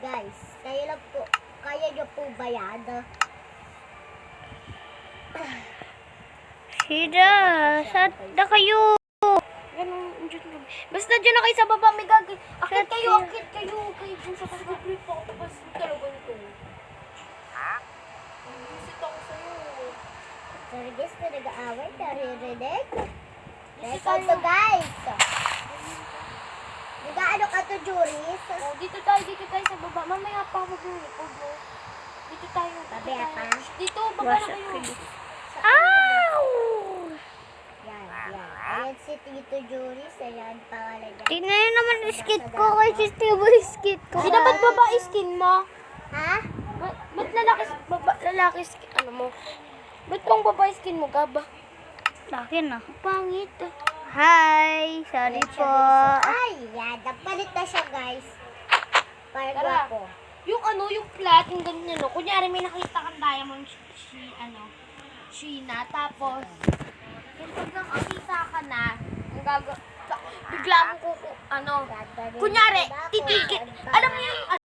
Guys, kayo lang po. Kaya nyo po ba yan? Sida, saan na kayo? Ganun, basta dyan na kayo sa baba, may gagawin. Akit kayo. Kayo dyan sa baba. Nag-brief ako, tapos talaga nito. Visit ako sa'yo. Sorry guys, na nag-aaway. Naririnig. Record to guys. Nag-ano ka to, Juris? Oh, dito tayo sa baba. Mamaya pa ako mag-record, no? Dito tayo. Babaya pa? Dito, baba na kayo. Ow! Yan. Ayan si Tito Juris. Ayan, pangalan niya. Tingnan nyo naman yung skit ko kay Tito skit ko. Di na ba't babae skin mo? Ha? Ba't lalaki skin, ano mo? Ba't pang babae skin mo, Gaba? Akin na. Pangit. Hi! Sorry po. Ay, yan. Nagpalit na siya, guys. Para Tara. gwapo. Yung yung plat, yung ganyan, no? Kunyari, may nakita kang diamond, Sheena, tapos, yung pag nakakita ka na, bigla mo kunyari, titigil, alam mo yung,